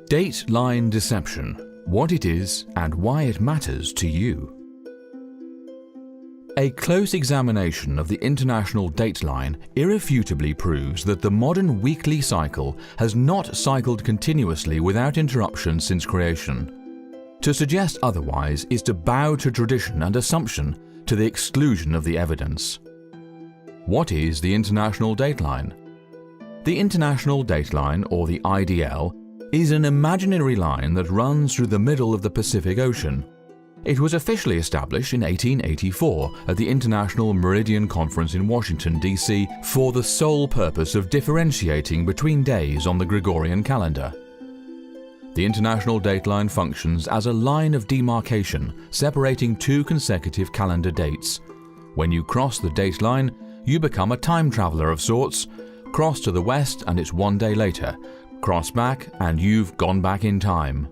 Date line deception, what it is and why it matters to you. A close examination of the international dateline irrefutably proves that the modern weekly cycle has not cycled continuously without interruption since creation. To suggest otherwise is to bow to tradition and assumption to the exclusion of the evidence. What is the international dateline? The international dateline, or the IDL, is an imaginary line that runs through the middle of the Pacific Ocean. It was officially established in 1884 at the International Meridian Conference in Washington, D.C. for the sole purpose of differentiating between days on the Gregorian calendar. The international dateline functions as a line of demarcation separating two consecutive calendar dates. When you cross the dateline, you become a time traveler of sorts. Cross to the west and it's 1 day later. Cross back and you've gone back in time.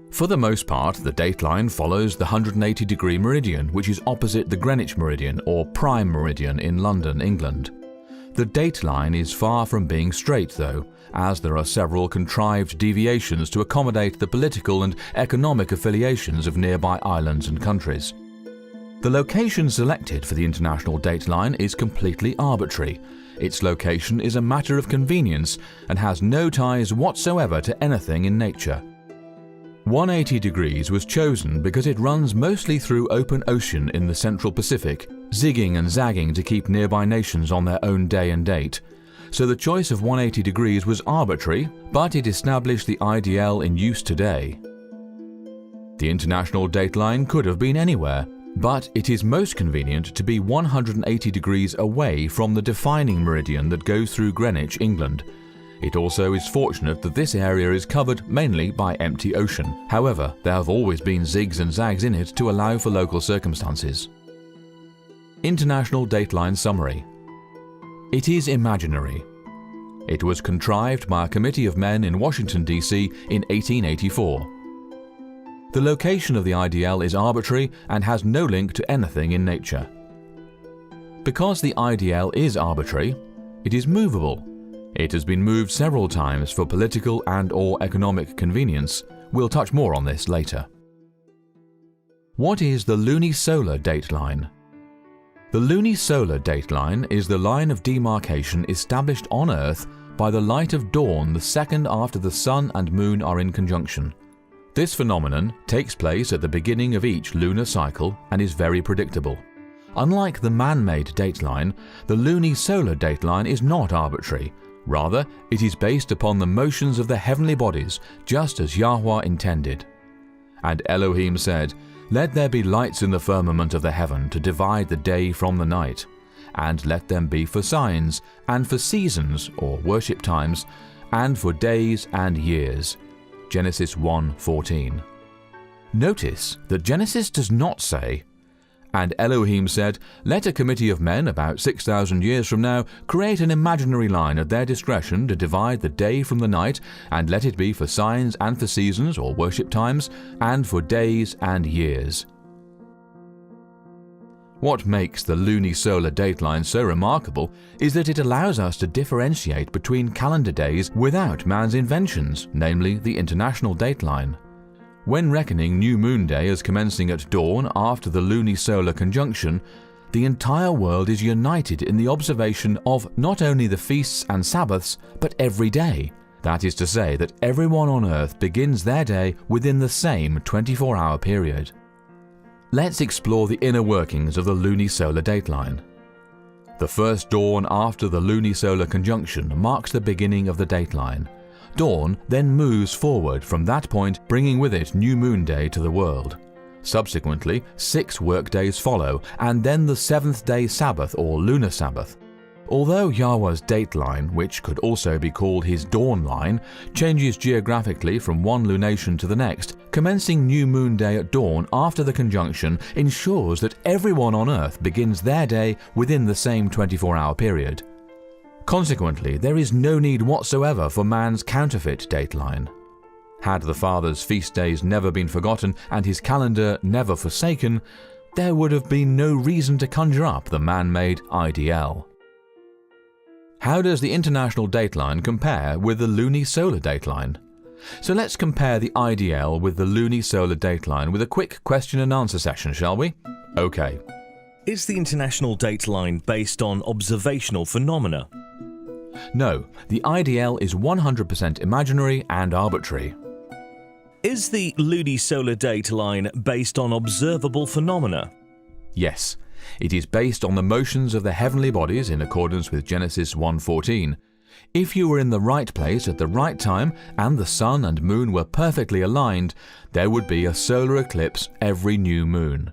For the most part, the dateline follows the 180-degree meridian, which is opposite the Greenwich meridian or prime meridian in London, England. The dateline is far from being straight though, as there are several contrived deviations to accommodate the political and economic affiliations of nearby islands and countries. The location selected for the international dateline is completely arbitrary. Its location is a matter of convenience and has no ties whatsoever to anything in nature. 180 degrees was chosen because it runs mostly through open ocean in the central Pacific, zigging and zagging to keep nearby nations on their own day and date. So the choice of 180 degrees was arbitrary, but it established the IDL in use today. The international dateline could have been anywhere, but it is most convenient to be 180 degrees away from the defining meridian that goes through Greenwich, England. It also is fortunate that this area is covered mainly by empty ocean. However, there have always been zigs and zags in it to allow for local circumstances. International Dateline Summary. It is imaginary. It was contrived by a committee of men in Washington, D.C. in 1884. The location of the IDL is arbitrary and has no link to anything in nature. Because the IDL is arbitrary, it is movable. It has been moved several times for political and/or economic convenience. We'll touch more on this later. What is the Luni-Solar dateline? The Luni-Solar dateline is the line of demarcation established on Earth by the light of dawn the second after the Sun and Moon are in conjunction. This phenomenon takes place at the beginning of each lunar cycle and is very predictable. Unlike the man-made dateline, the Luni-Solar dateline is not arbitrary. Rather, it is based upon the motions of the heavenly bodies, just as Yahuwah intended. And Elohim said, "Let there be lights in the firmament of the heaven to divide the day from the night, and let them be for signs, and for seasons or worship times, and for days and years." Genesis 1:14. Notice that Genesis does not say, "And Elohim said, let a committee of men about 6,000 years from now create an imaginary line at their discretion to divide the day from the night, and let it be for signs and for seasons or worship times, and for days and years." What makes the Luni-Solar dateline so remarkable is that it allows us to differentiate between calendar days without man's inventions, namely the international dateline. When reckoning New Moon Day as commencing at dawn after the Luni-Solar conjunction, the entire world is united in the observation of not only the feasts and Sabbaths, but every day. That is to say that everyone on Earth begins their day within the same 24-hour period. Let's explore the inner workings of the Luni-Solar dateline. The first dawn after the Luni-Solar conjunction marks the beginning of the dateline. Dawn then moves forward from that point, bringing with it New Moon Day to the world. Subsequently, 6 workdays follow, and then the 7th-day Sabbath or lunar Sabbath. Although Yahweh's dateline, which could also be called his dawn line, changes geographically from one lunation to the next, commencing New Moon Day at dawn after the conjunction ensures that everyone on Earth begins their day within the same 24-hour period. Consequently, there is no need whatsoever for man's counterfeit dateline. Had the Father's feast days never been forgotten and his calendar never forsaken, there would have been no reason to conjure up the man-made IDL. How does the international dateline compare with the Luni-Solar dateline? So let's compare the IDL with the Luni-Solar Dateline with a quick question and answer session, shall we? Okay. Is the International Dateline based on observational phenomena? No, the IDL is 100% imaginary and arbitrary. Is the Luni-Solar Dateline based on observable phenomena? Yes, it is based on the motions of the heavenly bodies in accordance with Genesis 1:14. If you were in the right place at the right time and the sun and moon were perfectly aligned, there would be a solar eclipse every new moon.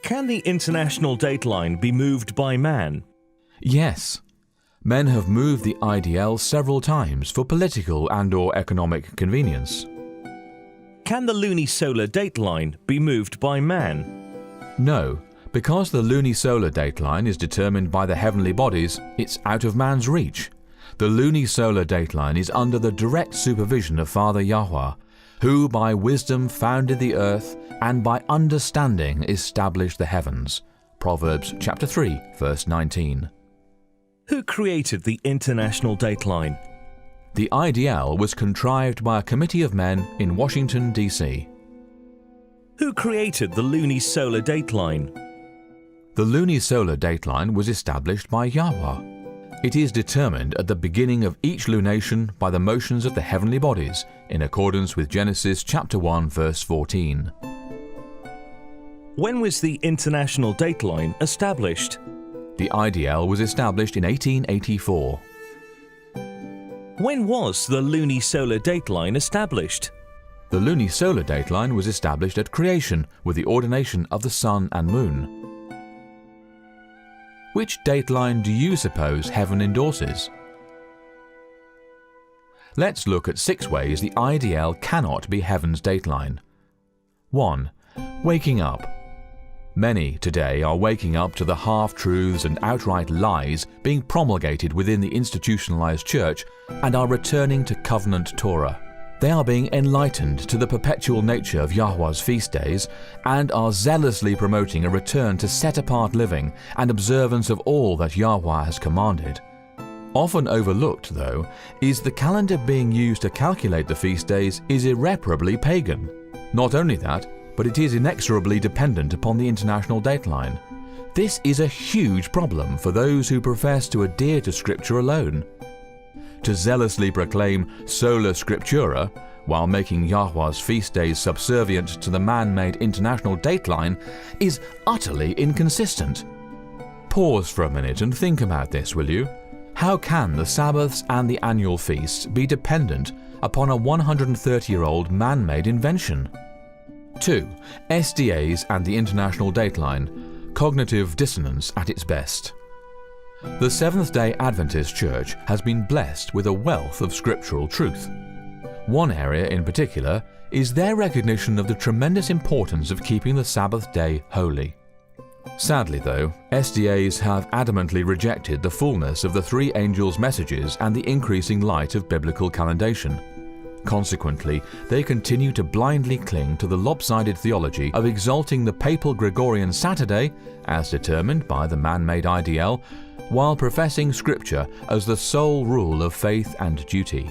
Can the International Dateline be moved by man? Yes. Men have moved the IDL several times for political and/or economic convenience. Can the Luni-Solar Dateline be moved by man? No, because the Luni-Solar Dateline is determined by the heavenly bodies, it's out of man's reach. The Luni-Solar Dateline is under the direct supervision of Father Yahuwah, who by wisdom founded the earth and by understanding established the heavens. Proverbs chapter 3, verse 19. Who created the International Dateline? The IDL was contrived by a committee of men in Washington, D.C. Who created the Luni-Solar Dateline? The Luni-Solar Dateline was established by Yahuwah. It is determined at the beginning of each lunation by the motions of the heavenly bodies, in accordance with Genesis chapter 1, verse 14. When was the International Dateline established? The IDL was established in 1884. When was the Luni-Solar Dateline established? The Luni-Solar Dateline was established at creation with the ordination of the sun and moon. Which dateline do you suppose heaven endorses? Let's look at 6 ways the IDL cannot be heaven's dateline. 1. Waking up. Many today are waking up to the half-truths and outright lies being promulgated within the institutionalized church and are returning to covenant Torah. They are being enlightened to the perpetual nature of Yahuwah's feast days and are zealously promoting a return to set-apart living and observance of all that Yahuwah has commanded. Often overlooked, though, is the calendar being used to calculate the feast days is irreparably pagan. Not only that, but it is inexorably dependent upon the International Dateline. This is a huge problem for those who profess to adhere to Scripture alone. To zealously proclaim sola scriptura while making Yahuwah's feast days subservient to the man-made International Dateline is utterly inconsistent. Pause for a minute and think about this, will you? How can the Sabbaths and the annual feasts be dependent upon a 130-year-old man-made invention? 2. SDAs and the International Dateline. Cognitive dissonance at its best. The Seventh-day Adventist Church has been blessed with a wealth of scriptural truth. One area in particular is their recognition of the tremendous importance of keeping the Sabbath day holy. Sadly, though, SDAs have adamantly rejected the fullness of the 3 angels' messages and the increasing light of biblical calendation. Consequently, they continue to blindly cling to the lopsided theology of exalting the papal Gregorian Saturday, as determined by the man-made IDL, while professing Scripture as the sole rule of faith and duty.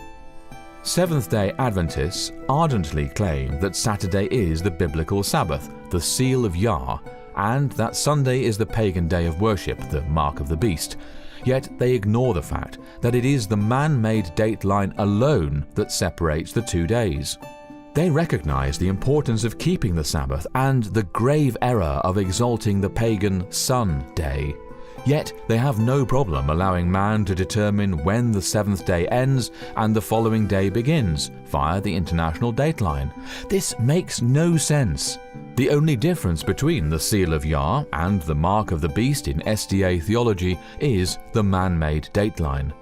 Seventh-day Adventists ardently claim that Saturday is the biblical Sabbath, the seal of Yah, and that Sunday is the pagan day of worship, the mark of the beast. Yet they ignore the fact that it is the man-made dateline alone that separates the 2 days. They recognize the importance of keeping the Sabbath and the grave error of exalting the pagan sun day. Yet they have no problem allowing man to determine when the 7th day ends and the following day begins via the International Dateline. This makes no sense. The only difference between the seal of Yah and the mark of the beast in SDA theology is the man-made dateline.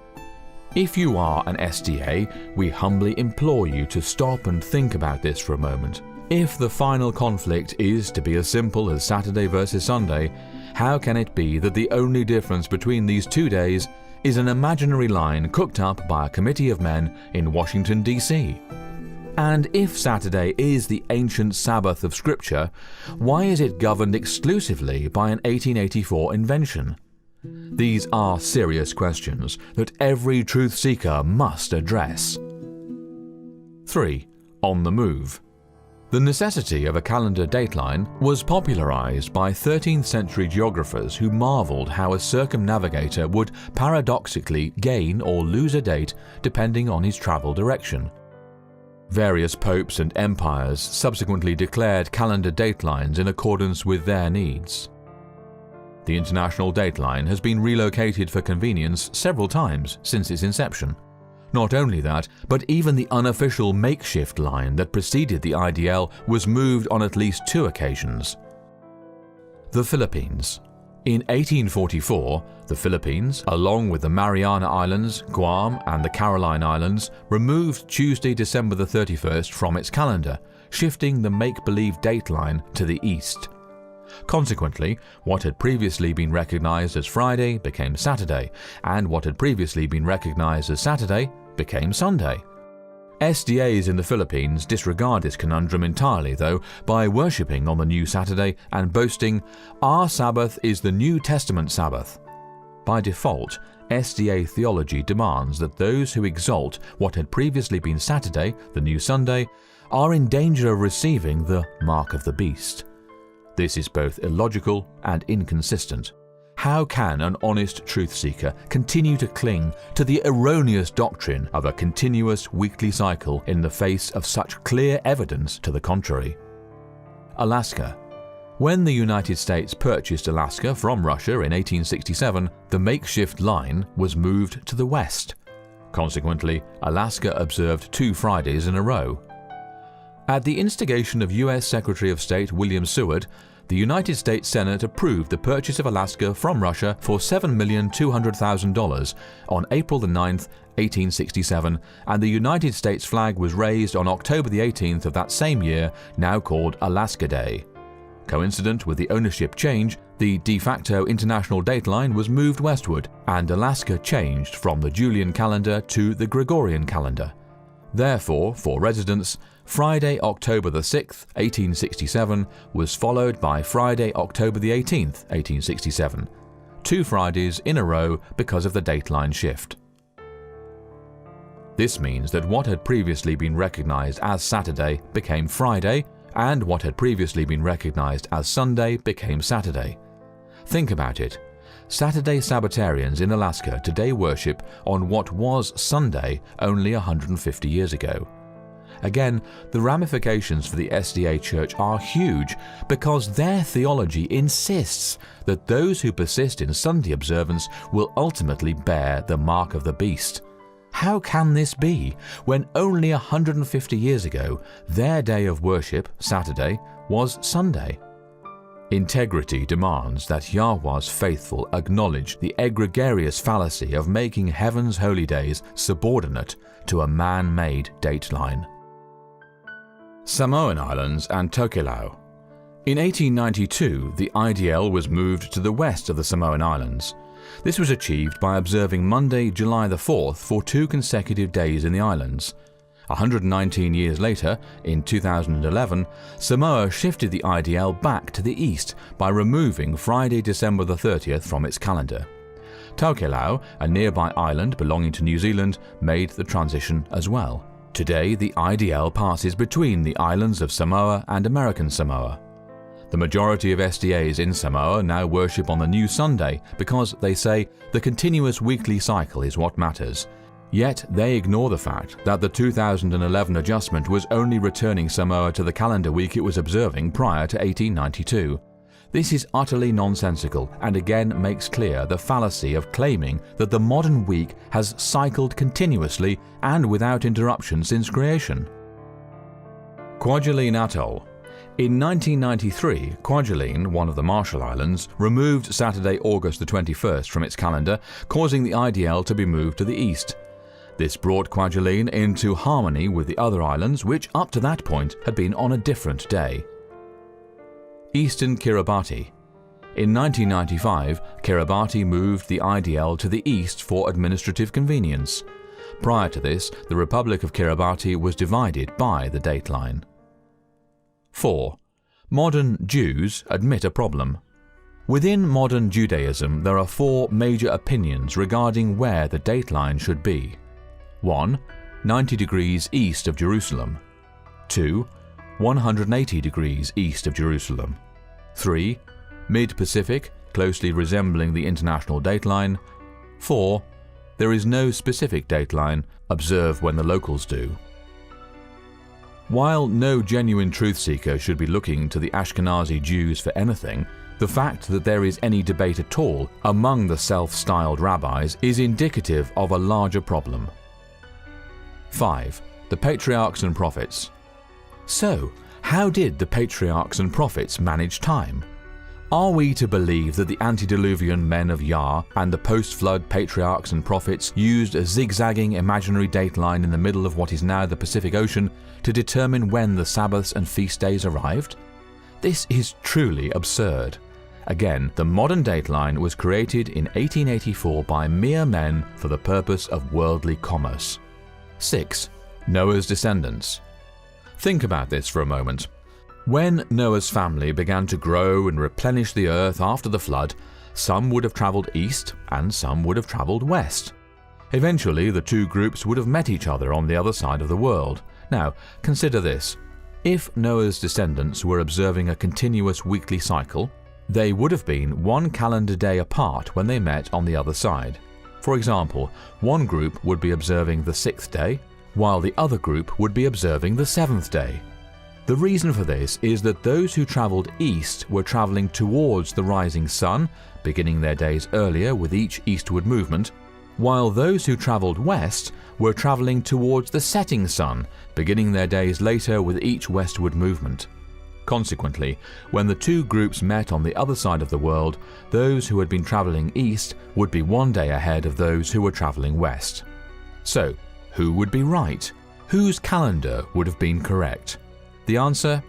If you are an SDA, we humbly implore you to stop and think about this for a moment. If the final conflict is to be as simple as Saturday versus Sunday, how can it be that the only difference between these 2 days is an imaginary line cooked up by a committee of men in Washington, D.C.? And if Saturday is the ancient Sabbath of Scripture, why is it governed exclusively by an 1884 invention? These are serious questions that every truth seeker must address. 3. On the move. The necessity of a calendar dateline was popularized by 13th century geographers who marveled how a circumnavigator would paradoxically gain or lose a date depending on his travel direction. Various popes and empires subsequently declared calendar datelines in accordance with their needs. The International Dateline has been relocated for convenience several times since its inception. Not only that, but even the unofficial makeshift line that preceded the IDL was moved on at least 2 occasions. The Philippines. In 1844, the Philippines, along with the Mariana Islands, Guam and the Caroline Islands, removed Tuesday, December the 31st from its calendar, shifting the make-believe dateline to the east. Consequently, what had previously been recognized as Friday became Saturday, and what had previously been recognized as Saturday became Sunday. SDAs in the Philippines disregard this conundrum entirely, though, by worshipping on the new Saturday and boasting, "Our Sabbath is the New Testament Sabbath." By default, SDA theology demands that those who exalt what had previously been Saturday, the new Sunday, are in danger of receiving the mark of the beast. This is both illogical and inconsistent. How can an honest truth seeker continue to cling to the erroneous doctrine of a continuous weekly cycle in the face of such clear evidence to the contrary? Alaska. When the United States purchased Alaska from Russia in 1867, the makeshift line was moved to the west. Consequently, Alaska observed 2 Fridays in a row. At the instigation of U.S. Secretary of State William Seward, the United States Senate approved the purchase of Alaska from Russia for $7,200,000 on April 9, 1867, and the United States flag was raised on October 18th of that same year, now called Alaska Day. Coincident with the ownership change, the de facto international dateline was moved westward, and Alaska changed from the Julian calendar to the Gregorian calendar. Therefore, for residents, Friday, October 6, 1867 was followed by Friday, October 18th, 1867, 2 Fridays in a row because of the dateline shift. This means that what had previously been recognized as Saturday became Friday, and what had previously been recognized as Sunday became Saturday. Think about it. Saturday Sabbatarians in Alaska today worship on what was Sunday only 150 years ago. Again, the ramifications for the SDA Church are huge because their theology insists that those who persist in Sunday observance will ultimately bear the mark of the beast. How can this be when only 150 years ago their day of worship, Saturday, was Sunday? Integrity demands that Yahuwah's faithful acknowledge the egregious fallacy of making heaven's holy days subordinate to a man-made dateline. Samoan Islands and Tokelau. In 1892, the IDL was moved to the west of the Samoan Islands. This was achieved by observing Monday, July the 4th for 2 consecutive days in the islands. 119 years later, in 2011, Samoa shifted the IDL back to the east by removing Friday, December the 30th from its calendar. Tokelau, a nearby island belonging to New Zealand, made the transition as well. Today, the IDL passes between the islands of Samoa and American Samoa. The majority of SDAs in Samoa now worship on the new Sunday because they say the continuous weekly cycle is what matters. Yet they ignore the fact that the 2011 adjustment was only returning Samoa to the calendar week it was observing prior to 1892. This is utterly nonsensical and again makes clear the fallacy of claiming that the modern week has cycled continuously and without interruption since creation. Kwajalein Atoll. In 1993, Kwajalein, one of the Marshall Islands, removed Saturday, August the 21st from its calendar, causing the IDL to be moved to the east. This brought Kwajalein into harmony with the other islands, which up to that point had been on a different day. Eastern Kiribati. In 1995, Kiribati moved the IDL to the east for administrative convenience. Prior to this, the Republic of Kiribati was divided by the dateline. 4. Modern Jews admit a problem. Within modern Judaism, there are 4 major opinions regarding where the dateline should be. 1. 90 degrees east of Jerusalem. 2. 180 degrees east of Jerusalem. 3. Mid-Pacific, closely resembling the international dateline. 4. There is no specific dateline, observe when the locals do. While no genuine truth seeker should be looking to the Ashkenazi Jews for anything, the fact that there is any debate at all among the self-styled rabbis is indicative of a larger problem. 5. The Patriarchs and Prophets. So, how did the Patriarchs and Prophets manage time? Are we to believe that the antediluvian men of Yah and the post-flood Patriarchs and Prophets used a zigzagging imaginary dateline in the middle of what is now the Pacific Ocean to determine when the Sabbaths and feast days arrived? This is truly absurd. Again, the modern dateline was created in 1884 by mere men for the purpose of worldly commerce. 6. Noah's descendants. Think about this for a moment. When Noah's family began to grow and replenish the earth after the flood, some would have traveled east and some would have traveled west. Eventually, the two groups would have met each other on the other side of the world. Now, consider this. If Noah's descendants were observing a continuous weekly cycle, they would have been one calendar day apart when they met on the other side. For example, one group would be observing the 6th day, while the other group would be observing the 7th day. The reason for this is that those who traveled east were traveling towards the rising sun, beginning their days earlier with each eastward movement, while those who traveled west were traveling towards the setting sun, beginning their days later with each westward movement. Consequently, when the two groups met on the other side of the world, those who had been traveling east would be one day ahead of those who were traveling west. So, who would be right? Whose calendar would have been correct? The answer?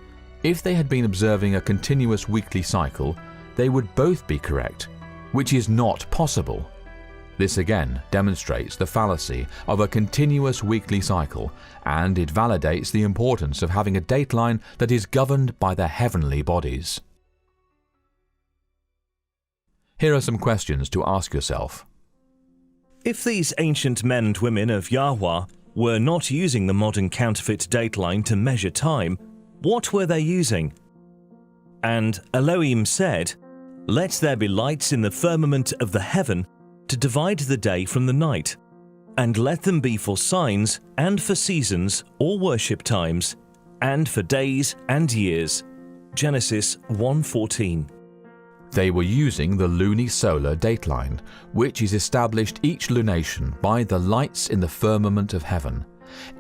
If they had been observing a continuous weekly cycle, they would both be correct, which is not possible. This again demonstrates the fallacy of a continuous weekly cycle, and it validates the importance of having a dateline that is governed by the heavenly bodies. Here are some questions to ask yourself. If these ancient men and women of Yahuwah were not using the modern counterfeit dateline to measure time, what were they using? And Elohim said, "Let there be lights in the firmament of the heaven to divide the day from the night, and let them be for signs and for seasons or worship times, and for days and years." Genesis 1:14. They were using the Luni-Solar dateline, which is established each lunation by the lights in the firmament of heaven.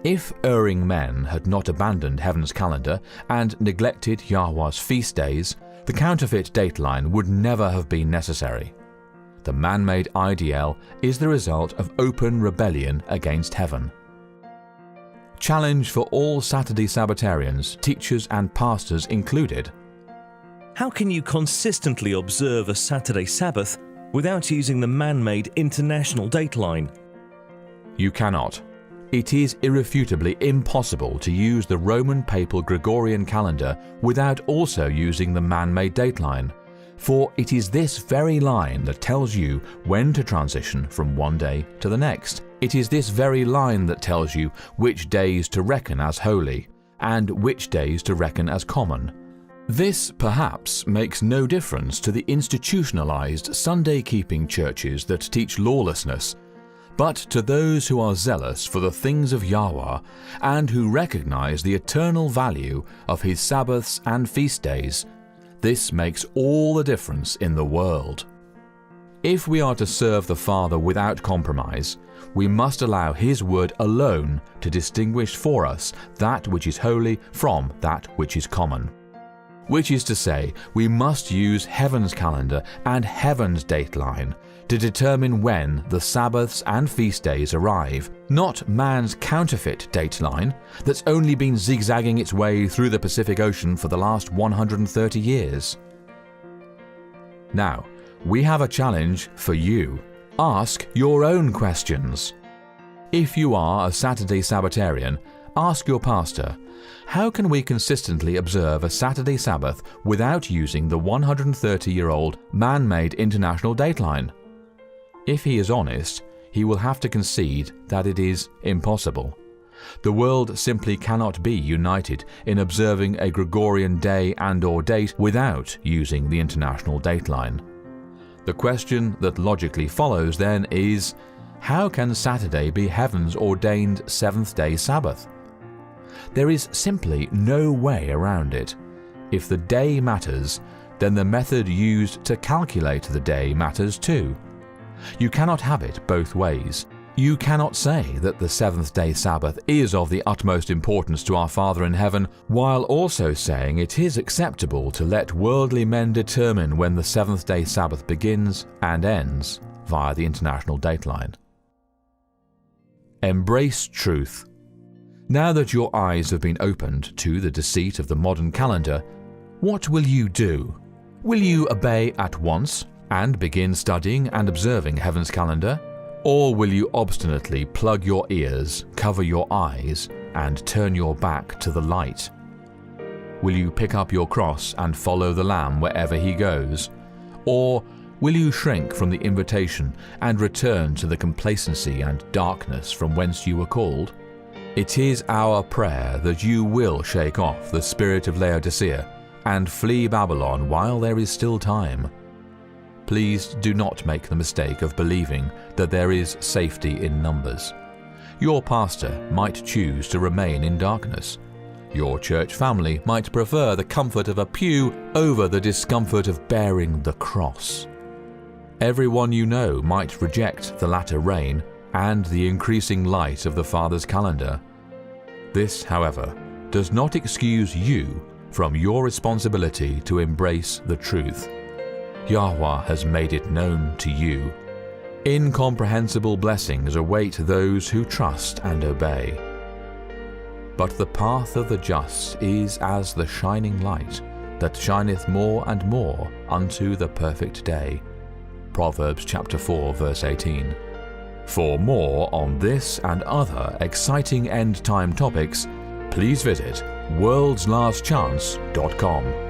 If erring men had not abandoned heaven's calendar and neglected Yahuwah's feast days, the counterfeit dateline would never have been necessary. The man-made IDL is the result of open rebellion against heaven. Challenge for all Saturday Sabbatarians, teachers and pastors included. How can you consistently observe a Saturday Sabbath without using the man-made international dateline? You cannot. It is irrefutably impossible to use the Roman Papal Gregorian calendar without also using the man-made dateline, for it is this very line that tells you when to transition from one day to the next. It is this very line that tells you which days to reckon as holy and which days to reckon as common. This perhaps makes no difference to the institutionalized Sunday-keeping churches that teach lawlessness, but to those who are zealous for the things of Yahuwah and who recognize the eternal value of His Sabbaths and feast days, this makes all the difference in the world. If we are to serve the Father without compromise, we must allow His word alone to distinguish for us that which is holy from that which is common. Which is to say, we must use heaven's calendar and heaven's dateline to determine when the Sabbaths and feast days arrive, not man's counterfeit dateline that's only been zigzagging its way through the Pacific Ocean for the last 130 years. Now, we have a challenge for you. Ask your own questions. If you are a Saturday Sabbatarian, ask your pastor, how can we consistently observe a Saturday Sabbath without using the 130-year-old man-made international dateline? If he is honest, he will have to concede that it is impossible. The world simply cannot be united in observing a Gregorian day and/or date without using the international dateline. The question that logically follows then is, how can Saturday be heaven's ordained seventh-day Sabbath? There is simply no way around it. If the day matters, then the method used to calculate the day matters too. You cannot have it both ways. You cannot say that the seventh-day Sabbath is of the utmost importance to our Father in heaven, while also saying it is acceptable to let worldly men determine when the seventh-day Sabbath begins and ends via the international dateline. Embrace truth. Now that your eyes have been opened to the deceit of the modern calendar, what will you do? Will you obey at once and begin studying and observing heaven's calendar? Or will you obstinately plug your ears, cover your eyes, and turn your back to the light? Will you pick up your cross and follow the Lamb wherever he goes? Or will you shrink from the invitation and return to the complacency and darkness from whence you were called? It is our prayer that you will shake off the spirit of Laodicea and flee Babylon while there is still time. Please do not make the mistake of believing that there is safety in numbers. Your pastor might choose to remain in darkness. Your church family might prefer the comfort of a pew over the discomfort of bearing the cross. Everyone you know might reject the latter rain and the increasing light of the Father's calendar. This, however, does not excuse you from your responsibility to embrace the truth. Yahuwah has made it known to you. Incomprehensible blessings await those who trust and obey. But the path of the just is as the shining light that shineth more and more unto the perfect day. Proverbs chapter 4, verse 18. For more on this and other exciting end-time topics, please visit worldslastchance.com.